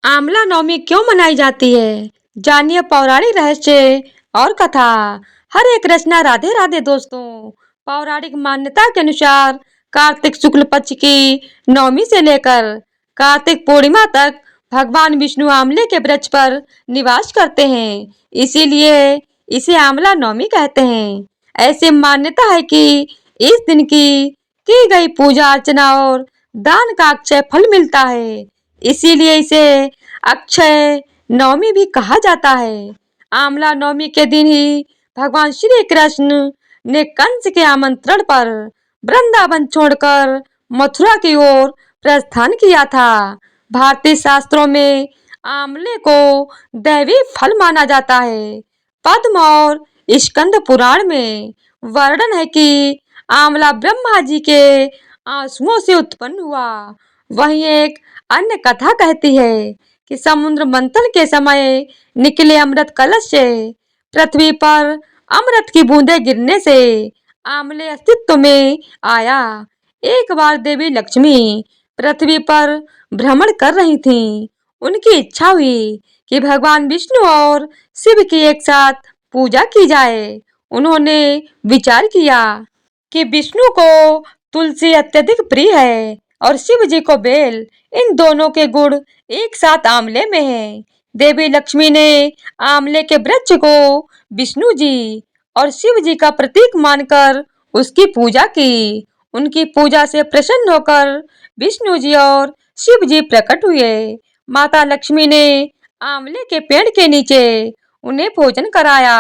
आंवला नवमी क्यों मनाई जाती है? जानिए पौराणिक रहस्य और कथा। हर एक रचना राधे राधे दोस्तों। पौराणिक मान्यता के अनुसार कार्तिक शुक्ल पक्ष की नवमी से लेकर कार्तिक पूर्णिमा तक भगवान विष्णु आंवले के वृक्ष पर निवास करते हैं। इसीलिए इसे आंवला नवमी कहते हैं। ऐसी मान्यता है कि इस दिन की गई पूजा अर्चना और दान का अक्षय फल मिलता है। इसीलिए इसे अक्षय नवमी भी कहा जाता है। आंवला नवमी के दिन ही भगवान श्री कृष्ण ने कंस के आमंत्रण पर वृंदावन छोड़कर मथुरा की ओर प्रस्थान किया था। भारतीय शास्त्रों में आंवले को दैवी फल माना जाता है। पद्म और स्कंद पुराण में वर्णन है कि आंवला ब्रह्मा जी के आंसुओं से उत्पन्न हुआ। वहीं एक अन्य कथा कहती है कि समुद्र मंथन के समय निकले अमृत कलश से पृथ्वी पर अमृत की बूंदें गिरने से आंवले अस्तित्व में आया। एक बार देवी लक्ष्मी पृथ्वी पर भ्रमण कर रही थीं। उनकी इच्छा हुई कि भगवान विष्णु और शिव की एक साथ पूजा की जाए। उन्होंने विचार किया कि विष्णु को तुलसी अत्यधिक प्रिय है और शिव जी को बेल। इन दोनों के गुण एक साथ आंवले में है। देवी लक्ष्मी ने आंवले के वृक्ष को विष्णु जी और शिव जी का प्रतीक मानकर उसकी पूजा की। उनकी पूजा से प्रसन्न होकर विष्णु जी और शिव जी प्रकट हुए। माता लक्ष्मी ने आंवले के पेड़ के नीचे उन्हें भोजन कराया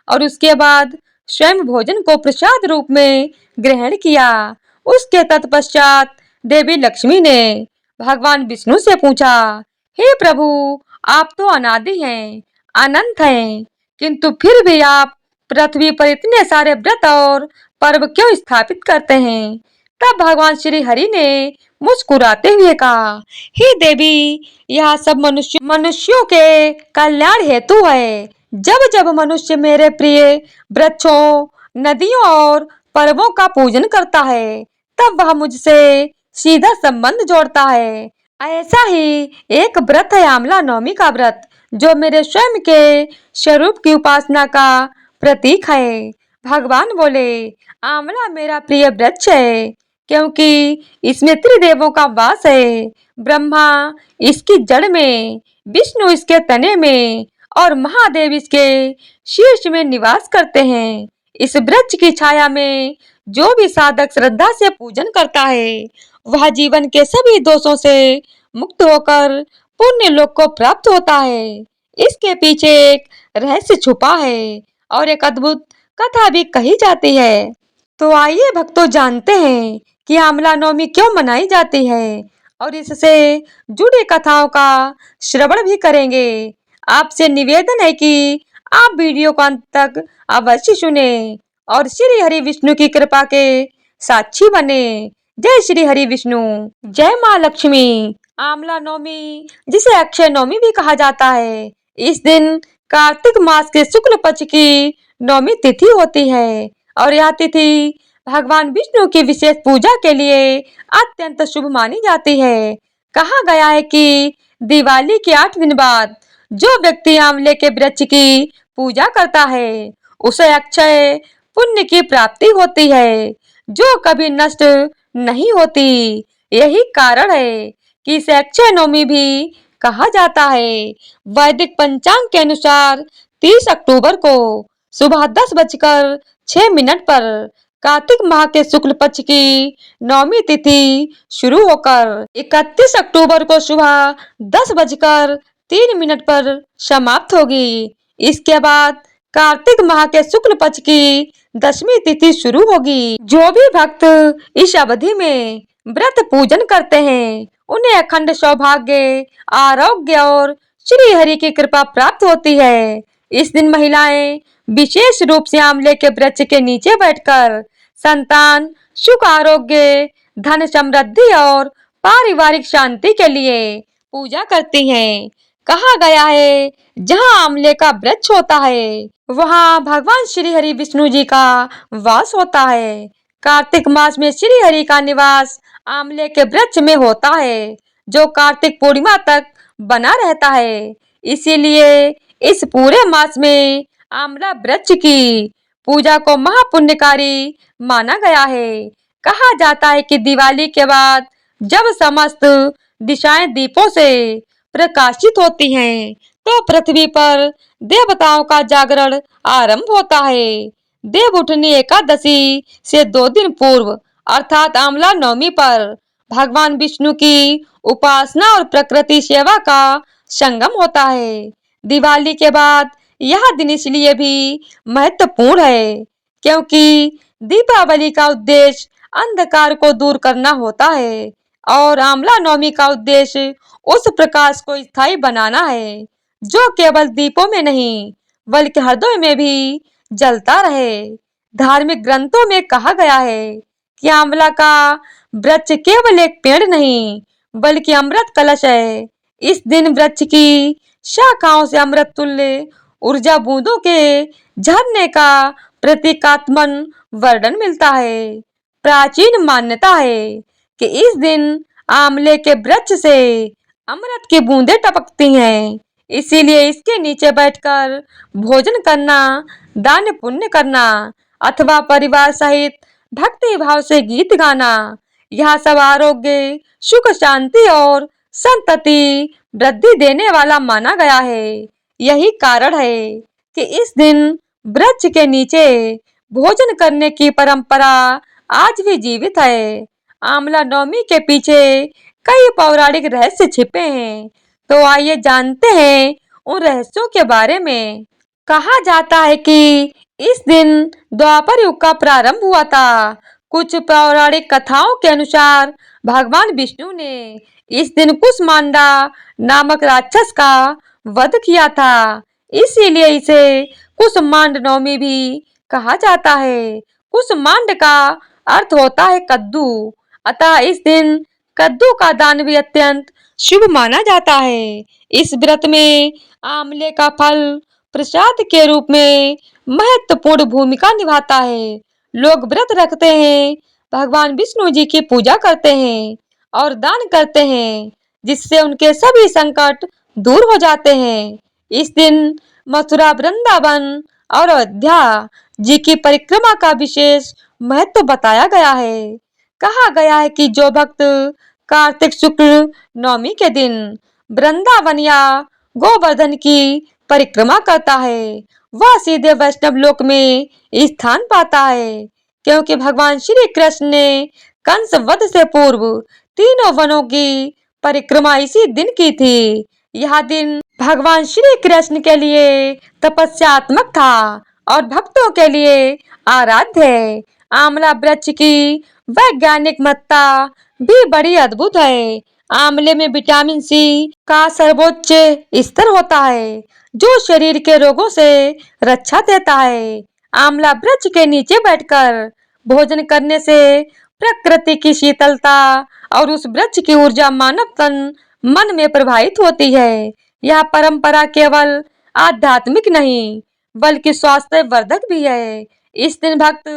और उसके बाद स्वयं भोजन को प्रसाद रूप में ग्रहण किया। उसके तत्पश्चात देवी लक्ष्मी ने भगवान विष्णु से पूछा, हे प्रभु, आप तो अनादि हैं, अनंत हैं, किंतु फिर भी आप पृथ्वी पर इतने सारे व्रत और पर्व क्यों स्थापित करते हैं? तब भगवान श्री हरि ने मुस्कुराते हुए कहा, हे देवी, यह सब मनुष्यों के कल्याण हेतु है। जब जब मनुष्य मेरे प्रिय वृक्षों, नदियों और पर्वों का पूजन करता है, तब वह मुझसे सीधा संबंध जोड़ता है। ऐसा ही एक व्रत है आंवला नवमी का व्रत, जो मेरे स्वयं के स्वरूप की उपासना का प्रतीक है। भगवान बोले, आंवला मेरा प्रिय वृक्ष है क्योंकि इसमें त्रिदेवों का वास है। ब्रह्मा इसकी जड़ में, विष्णु इसके तने में और महादेव इसके शीर्ष में निवास करते हैं। इस वृक्ष की छाया में जो भी साधक श्रद्धा से पूजन करता है, वह जीवन के सभी दोषों से मुक्त होकर पुण्य लोक को प्राप्त होता है। इसके पीछे एक रहस्य छुपा है और एक अद्भुत कथा भी कही जाती है। तो आइए भक्तों, जानते हैं कि आंवला नवमी क्यों मनाई जाती है और इससे जुड़ी कथाओं का श्रवण भी करेंगे। आपसे निवेदन है कि आप वीडियो को अंत तक अवश्य सुने और श्री हरि विष्णु की कृपा के साक्षी बने। जय श्री हरि विष्णु, जय माँ लक्ष्मी। आंवला नवमी, जिसे अक्षय नवमी भी कहा जाता है, इस दिन कार्तिक मास के शुक्ल पक्ष की नवमी तिथि होती है और यह तिथि भगवान विष्णु की विशेष पूजा के लिए अत्यंत शुभ मानी जाती है। कहा गया है कि दिवाली के 8 दिन बाद जो व्यक्ति आंवले के वृक्ष की पूजा करता है, उसे अक्षय पुण्य की प्राप्ति होती है, जो कभी नष्ट नहीं होती। यही कारण है कि इसे अक्षय नवमी भी कहा जाता है। वैदिक पंचांग के अनुसार 30 अक्टूबर को सुबह 10:06 पर कार्तिक माह के शुक्ल पक्ष की नवमी तिथि शुरू होकर 31 अक्टूबर को सुबह 10:03 पर समाप्त होगी। इसके बाद कार्तिक माह के शुक्ल पक्ष की 10वीं तिथि शुरू होगी। जो भी भक्त इस अवधि में व्रत पूजन करते हैं, उन्हें अखंड सौभाग्य, आरोग्य और श्री हरि की कृपा प्राप्त होती है। इस दिन महिलाएं विशेष रूप से आंवले के वृक्ष के नीचे बैठकर संतान, सुख, आरोग्य, धन समृद्धि और पारिवारिक शांति के लिए पूजा करती हैं। कहा गया है, जहाँ आंवले का वृक्ष होता है, वहाँ भगवान श्री हरि विष्णु जी का वास होता है। कार्तिक मास में श्री हरि का निवास आंवले के वृक्ष में होता है, जो कार्तिक पूर्णिमा तक बना रहता है। इसीलिए इस पूरे मास में आंवला वृक्ष की पूजा को महापुण्यकारी माना गया है। कहा जाता है कि दिवाली के बाद जब समस्त दिशाएं दीपों से प्रकाशित होती हैं, तो पृथ्वी पर देवताओं का जागरण आरंभ होता है। देव उठनी एकादशी से 2 दिन पूर्व अर्थात आंवला नवमी पर भगवान विष्णु की उपासना और प्रकृति सेवा का संगम होता है। दिवाली के बाद यह दिन इसलिए भी महत्वपूर्ण है क्योंकि दीपावली का उद्देश्य अंधकार को दूर करना होता है और आंवला नवमी का उद्देश्य उस प्रकाश को स्थायी बनाना है जो केवल दीपों में नहीं बल्कि हृदय में भी जलता रहे। धार्मिक ग्रंथों में कहा गया है कि आंवला का वृक्ष केवल एक पेड़ नहीं बल्कि अमृत कलश है। इस दिन वृक्ष की शाखाओं से अमृत तुल्य ऊर्जा बूंदों के झरने का प्रतीकात्मक वर्णन मिलता है। प्राचीन मान्यता है कि इस दिन आंवले के वृक्ष से अमृत की बूंदें टपकती हैं। इसीलिए इसके नीचे बैठकर भोजन करना, दान पुण्य करना अथवा परिवार सहित भक्ति भाव से गीत गाना, यह सब आरोग्य, सुख, शांति और संतति वृद्धि देने वाला माना गया है। यही कारण है कि इस दिन वृक्ष के नीचे भोजन करने की परंपरा आज भी जीवित है। आंवला नवमी के पीछे कई पौराणिक रहस्य छिपे हैं, तो आइए जानते हैं उन रहस्यों के बारे में। कहा जाता है कि इस दिन द्वापर युग का प्रारंभ हुआ था। कुछ पौराणिक कथाओं के अनुसार भगवान विष्णु ने इस दिन कुष्मांडा नामक राक्षस का वध किया था। इसीलिए इसे कुष्मांड नवमी भी कहा जाता है। कुष्मांड का अर्थ होता है कद्दू, अतः इस दिन कद्दू का दान भी अत्यंत शुभ माना जाता है। इस व्रत में आंवले का फल प्रसाद के रूप में महत्वपूर्ण भूमिका निभाता है। लोग व्रत रखते हैं, भगवान विष्णु जी की पूजा करते हैं और दान करते हैं, जिससे उनके सभी संकट दूर हो जाते हैं। इस दिन मथुरा, वृंदावन और अयोध्या जी की परिक्रमा का विशेष महत्व बताया गया है। कहा गया है कि जो भक्त कार्तिक शुक्ल नवमी के दिन वृंदावन या गोवर्धन की परिक्रमा करता है, वह सीधे वैष्णव लोक में स्थान पाता है, क्योंकि भगवान श्री कृष्ण ने कंस वध से पूर्व तीनों वनों की परिक्रमा इसी दिन की थी। यह दिन भगवान श्री कृष्ण के लिए तपस्यात्मक था और भक्तों के लिए आराध्य है। आंवला वृक्ष की वैज्ञानिक महत्ता भी बड़ी अद्भुत है। आंवले में विटामिन सी का सर्वोच्च स्तर होता है, जो शरीर के रोगों से रक्षा देता है। आंवला वृक्ष के नीचे बैठकर भोजन करने से प्रकृति की शीतलता और उस वृक्ष की ऊर्जा मानव तन मन में प्रभावित होती है। यह परंपरा केवल आध्यात्मिक नहीं बल्कि स्वास्थ्य वर्धक भी है। इस दिन भक्त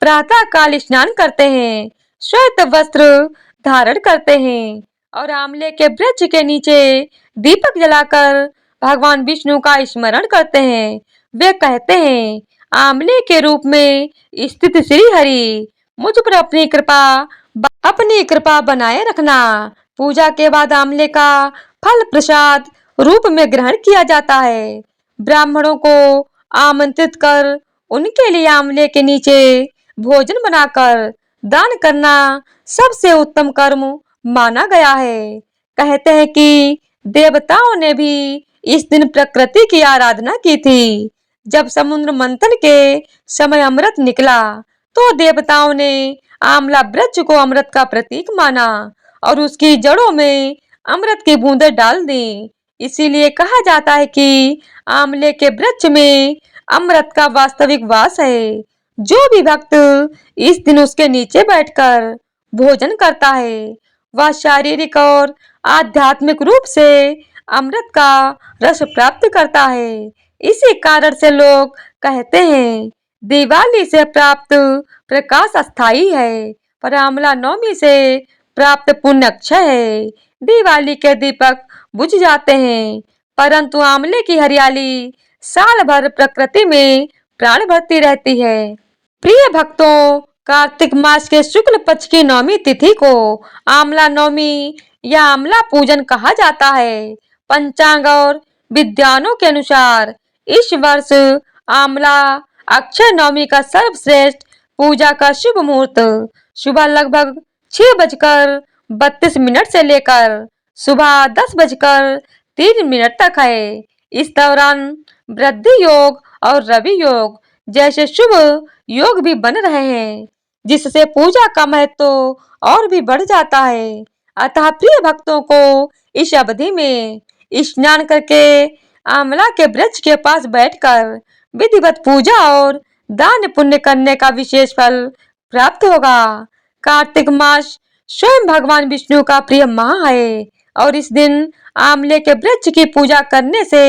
प्रातः काल स्नान करते हैं, श्वेत वस्त्र धारण करते हैं और आंवले के वृक्ष के नीचे दीपक जलाकर भगवान विष्णु का स्मरण करते हैं। वे कहते हैं, आंवले के रूप में स्थित श्री हरि, मुझ पर अपनी कृपा बनाए रखना। पूजा के बाद आंवले का फल प्रसाद रूप में ग्रहण किया जाता है। ब्राह्मणों को आमंत्रित कर उनके लिए आंवले के नीचे भोजन बनाकर दान करना सबसे उत्तम कर्म माना गया है। कहते हैं कि देवताओं ने भी इस दिन प्रकृति की आराधना की थी। जब समुद्र मंथन के समय अमृत निकला, तो देवताओं ने आंवला वृक्ष को अमृत का प्रतीक माना और उसकी जड़ों में अमृत की बूंदें डाल दी। इसीलिए कहा जाता है कि आंवले के वृक्ष में अमृत का वास्तविक वास है। जो भी भक्त इस दिन उसके नीचे बैठकर भोजन करता है, वह शारीरिक और आध्यात्मिक रूप से अमृत का रस प्राप्त करता है। इसी कारण से लोग कहते हैं, दिवाली से प्राप्त प्रकाश अस्थायी है, पर आंवला नवमी से प्राप्त पुण्य अक्षय है। दिवाली के दीपक बुझ जाते हैं, परंतु आंवले की हरियाली साल भर प्रकृति में प्राण भरती रहती है। प्रिय भक्तों, कार्तिक मास के शुक्ल पक्ष की नौमी तिथि को आंवला नौमी या आंवला पूजन कहा जाता है। पंचांग और विद्वानों के अनुसार इस वर्ष आंवला अक्षय नवमी का सर्वश्रेष्ठ पूजा का शुभ मुहूर्त सुबह लगभग 6:32 से लेकर सुबह 10:03 तक है। इस दौरान वृद्धि योग और रवि योग जैसे शुभ योग भी बन रहे हैं, जिससे पूजा का महत्व और भी बढ़ जाता है। अतः प्रिय भक्तों को इस अवधि में स्नान करके आंवला के वृक्ष के पास बैठकर विधिवत पूजा और दान पुण्य करने का विशेष फल प्राप्त होगा। कार्तिक मास स्वयं भगवान विष्णु का प्रिय माह है और इस दिन आंवले के वृक्ष की पूजा करने से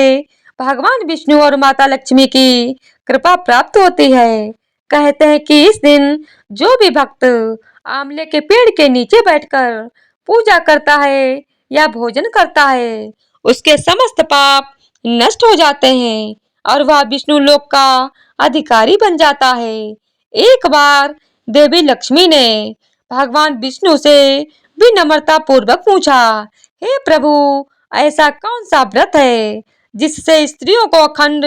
भगवान विष्णु और माता लक्ष्मी की कृपा प्राप्त होती है। कहते हैं कि इस दिन जो भी भक्त आंवले के पेड़ के नीचे बैठकर पूजा करता है या भोजन करता है, उसके समस्त पाप नष्ट हो जाते हैं और वह विष्णु लोक का अधिकारी बन जाता है। एक बार देवी लक्ष्मी ने भगवान विष्णु से विनम्रता पूर्वक पूछा, हे प्रभु, ऐसा कौन सा व्रत है जिससे स्त्रियों को अखंड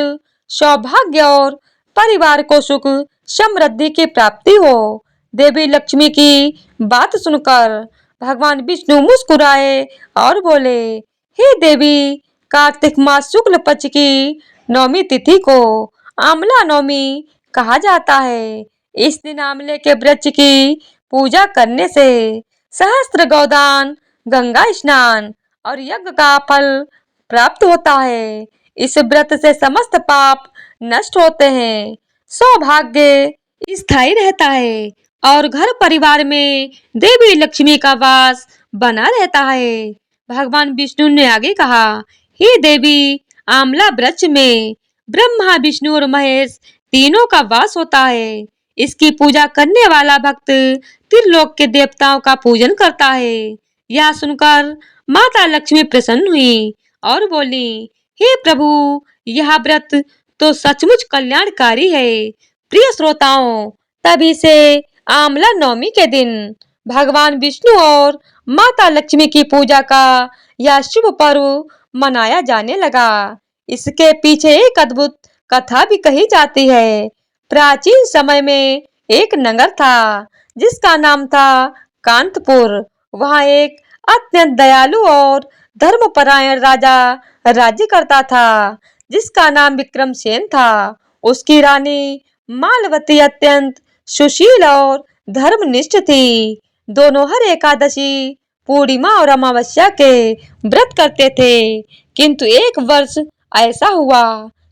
सौभाग्य और परिवार को सुख समृद्धि की प्राप्ति हो। देवी लक्ष्मी की बात सुनकर भगवान विष्णु मुस्कुराए और बोले, हे देवी, कार्तिक मास शुक्ल पक्ष की नौमी तिथि को आंवला नौमी कहा जाता है। इस दिन आंवले के वृक्ष की पूजा करने से सहस्त्र गोदान, गंगा स्नान और यज्ञ का फल प्राप्त होता है। इस व्रत से समस्त पाप नष्ट होते हैं, सौभाग्य स्थायी रहता है और घर परिवार में देवी लक्ष्मी का वास बना रहता है। भगवान विष्णु ने आगे कहा, हे देवी, आंवला वृक्ष में ब्रह्मा, विष्णु और महेश तीनों का वास होता है। इसकी पूजा करने वाला भक्त त्रिलोक के देवताओं का पूजन करता है। यह सुनकर माता लक्ष्मी प्रसन्न हुई और बोली, हे प्रभु, यह व्रत तो सचमुच कल्याणकारी है। प्रिय श्रोताओं, तभी से आंवला नवमी के दिन भगवान विष्णु और माता लक्ष्मी की पूजा का यह शुभ पर्व मनाया जाने लगा। इसके पीछे एक अद्भुत कथा भी कही जाती है। प्राचीन समय में एक नगर था जिसका नाम था कांतपुर। वहाँ एक अत्यंत दयालु और धर्मपरायण राजा राज्य करता था जिसका नाम विक्रमसेन था। उसकी रानी मालवती अत्यंत सुशील और धर्मनिष्ठ थी। दोनों हर एकादशी, पूर्णिमा और अमावस्या के व्रत करते थे। किंतु एक वर्ष ऐसा हुआ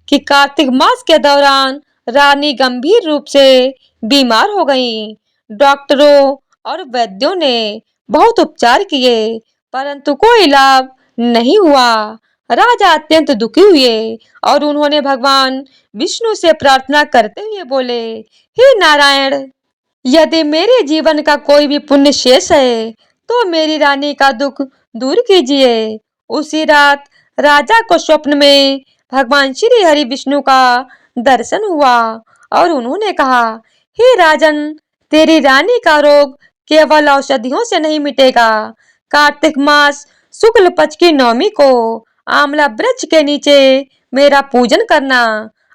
कि कार्तिक मास के दौरान रानी गंभीर रूप से बीमार हो गईं। डॉक्टरों और वैद्यों ने बहुत उपचार किए, परंतु कोई लाभ नहीं हुआ। राजा अत्यंत दुखी हुए और उन्होंने भगवान विष्णु से प्रार्थना करते हुए बोले, हे नारायण, यदि मेरे जीवन का कोई भी पुण्य शेष है तो मेरी रानी का दुख दूर कीजिए। उसी रात राजा को स्वप्न में भगवान श्री हरि विष्णु का दर्शन हुआ और उन्होंने कहा, हे राजन, तेरी रानी का रोग केवल औषधियों से नहीं मिटेगा। कार्तिक मास शुक्ल पक्ष की नवमी को आंवला वृक्ष के नीचे मेरा पूजन करना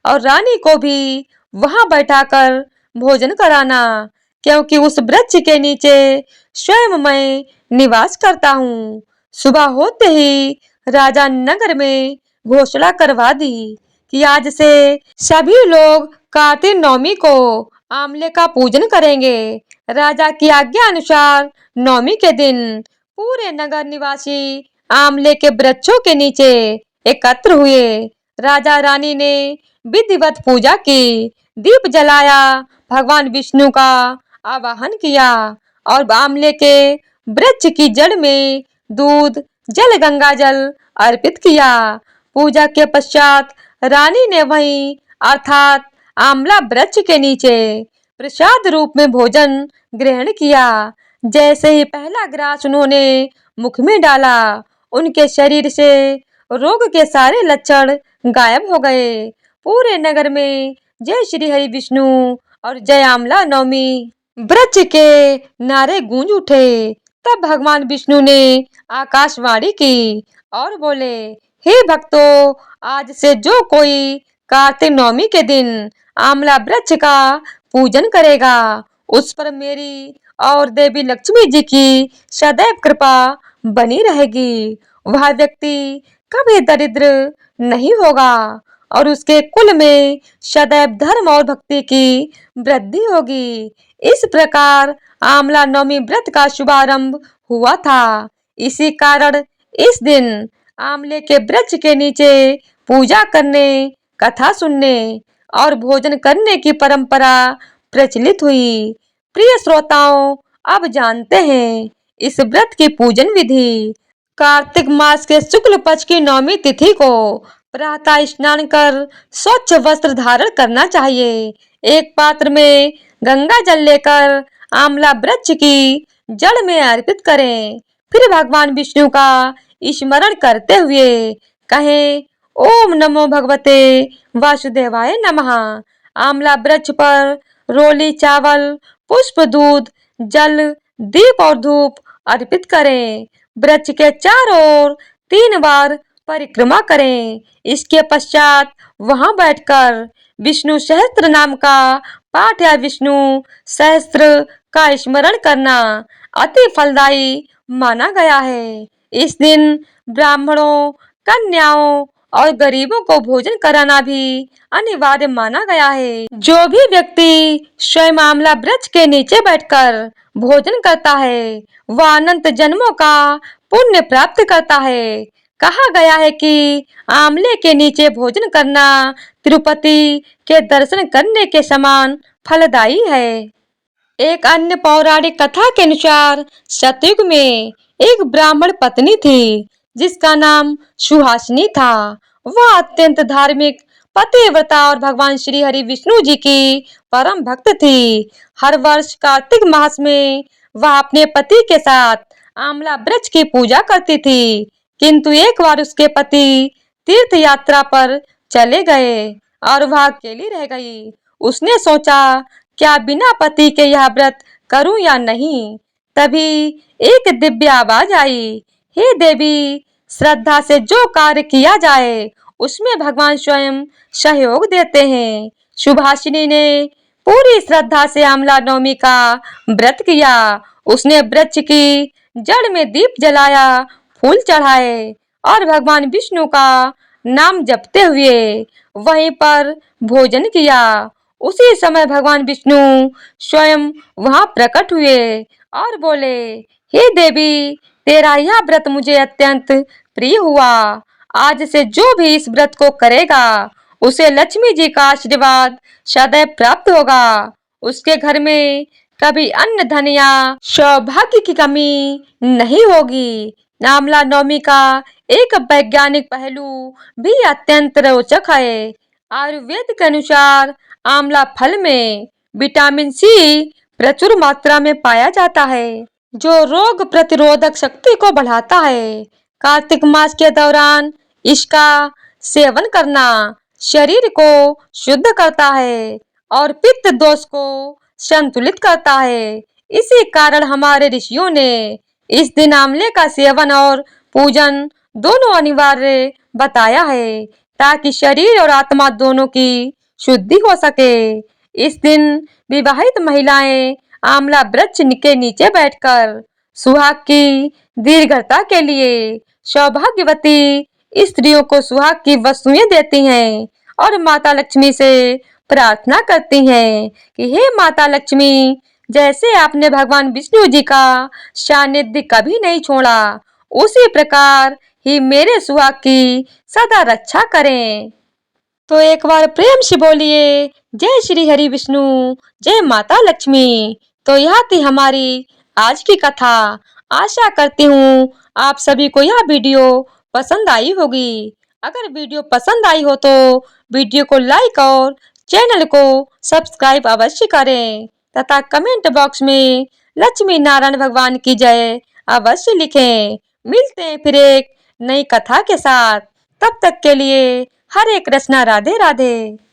और रानी को भी वहां बैठाकर भोजन कराना, क्योंकि उस वृक्ष के नीचे स्वयं मैं निवास करता हूँ। सुबह होते ही राजा नगर में घोषणा करवा दी कि आज से सभी लोग कार्तिक नवमी को आंवले का पूजन करेंगे। राजा की आज्ञा अनुसार नवमी के दिन पूरे नगर निवासी आंवले के वृक्षों के नीचे एकत्र हुए। राजा रानी ने विधिवत पूजा की, दीप जलाया, भगवान विष्णु का आवाहन किया और आंवले के वृक्ष की जड़ में दूध, जल, गंगा जल अर्पित किया। पूजा के पश्चात रानी ने वहीं अर्थात आंवला वृक्ष के नीचे प्रसाद रूप में भोजन ग्रहण किया। जैसे ही पहला ग्रास उन्होंने मुख में डाला, उनके शरीर से रोग के सारे लक्षण गायब हो गए। पूरे नगर में जय श्री हरि विष्णु और जय आमला नवमी वृक्ष के नारे गूंज उठे। तब भगवान विष्णु ने आकाशवाणी की और बोले, हे भक्तों, आज से जो कोई कार्तिक नवमी के दिन आमला वृक्ष का पूजन करेगा, उस पर मेरी और देवी लक्ष्मी जी की सदैव कृपा बनी रहेगी। वह व्यक्ति कभी दरिद्र नहीं होगा और उसके कुल में सदैव धर्म और भक्ति की वृद्धि होगी। इस प्रकार आमला नवमी व्रत का शुभारंभ हुआ था। इसी कारण इस दिन आमले के वृक्ष के नीचे पूजा करने, कथा सुनने और भोजन करने की परंपरा प्रचलित हुई। प्रिय श्रोताओं, अब जानते हैं इस व्रत की पूजन विधि। कार्तिक मास के शुक्ल पक्ष की नवमी तिथि को प्रातः स्नान कर स्वच्छ वस्त्र धारण करना चाहिए। एक पात्र में गंगा जल लेकर आमला वृक्ष की जड़ में अर्पित करें। फिर भगवान विष्णु का स्मरण करते हुए कहें, ओम नमो भगवते वासुदेवाय नमः। आमला वृक्ष पर रोली चावल, पुष्प, दूध, जल, दीप और धूप अर्पित करें। वृक्ष के चारों ओर 3 बार परिक्रमा करें। इसके पश्चात वहां बैठकर विष्णु सहस्त्र नाम का पाठ या विष्णु सहस्त्र का स्मरण करना अति फलदायी माना गया है। इस दिन ब्राह्मणों, कन्याओं और गरीबों को भोजन कराना भी अनिवार्य माना गया है। जो भी व्यक्ति स्वयं आमला वृक्ष के नीचे बैठकर भोजन करता है, वह अनंत जन्मों का पुण्य प्राप्त करता है। कहा गया है कि आमले के नीचे भोजन करना तिरुपति के दर्शन करने के समान फलदायी है। एक अन्य पौराणिक कथा के अनुसार सतयुग में एक ब्राह्मण पत्नी थी जिसका नाम सुहासिनी था। वह अत्यंत धार्मिक, पतिव्रता और भगवान श्री हरि विष्णु जी की परम भक्त थी। हर वर्ष कार्तिक मास में वह अपने पति के साथ आमला वृक्ष की पूजा करती थी, किंतु एक बार उसके पति तीर्थ यात्रा पर चले गए और वह अकेली रह गई। उसने सोचा, क्या बिना पति के यह व्रत करूं या नहीं। तभी एक दिव्य आवाज आई, हे देवी, श्रद्धा से जो कार्य किया जाए उसमें भगवान स्वयं सहयोग देते हैं। सुभाषिनी ने पूरी श्रद्धा से आमला नवमी का व्रत किया। उसने वृक्ष की जड़ में दीप जलाया, फूल चढ़ाए और भगवान विष्णु का नाम जपते हुए वहीं पर भोजन किया। उसी समय भगवान विष्णु स्वयं वहां प्रकट हुए और बोले, हे देवी, तेरा यह व्रत मुझे अत्यंत प्रिय हुआ। आज से जो भी इस व्रत को करेगा उसे लक्ष्मी जी का आशीर्वाद सदैव प्राप्त होगा। उसके घर में कभी अन्न, धन या सौभाग्य की कमी नहीं होगी। आमला नवमी का एक वैज्ञानिक पहलू भी अत्यंत रोचक है। आयुर्वेद के अनुसार आमला फल में विटामिन सी प्रचुर मात्रा में पाया जाता है, जो रोग प्रतिरोधक शक्ति को बढ़ाता है। कार्तिक मास के दौरान इसका सेवन करना शरीर को शुद्ध करता है और पित्त दोष को संतुलित करता है। इसी कारण हमारे ऋषियों ने इस दिन आमले का सेवन और पूजन दोनों अनिवार्य बताया है, ताकि शरीर और आत्मा दोनों की शुद्धि हो सके। इस दिन विवाहित महिलाएं आमला वृक्ष के नीचे बैठकर सुहाग की दीर्घता के लिए सौभाग्यवती स्त्रियों को सुहाग की वस्तुएं देती हैं और माता लक्ष्मी से प्रार्थना करती हैं कि हे माता लक्ष्मी, जैसे आपने भगवान विष्णु जी का सानिध्य कभी नहीं छोड़ा, उसी प्रकार ही मेरे सुहाग की सदा रक्षा करें। तो एक बार प्रेम से बोलिए, जय श्री हरि विष्णु, जय माता लक्ष्मी। तो यह थी हमारी आज की कथा। आशा करती हूँ आप सभी को यह वीडियो पसंद आई होगी। अगर वीडियो पसंद आई हो तो वीडियो को लाइक और चैनल को सब्सक्राइब अवश्य करें तथा कमेंट बॉक्स में लक्ष्मी नारायण भगवान की जय अवश्य लिखें। मिलते हैं फिर एक नई कथा के साथ। तब तक के लिए हरे कृष्णा, राधे राधे।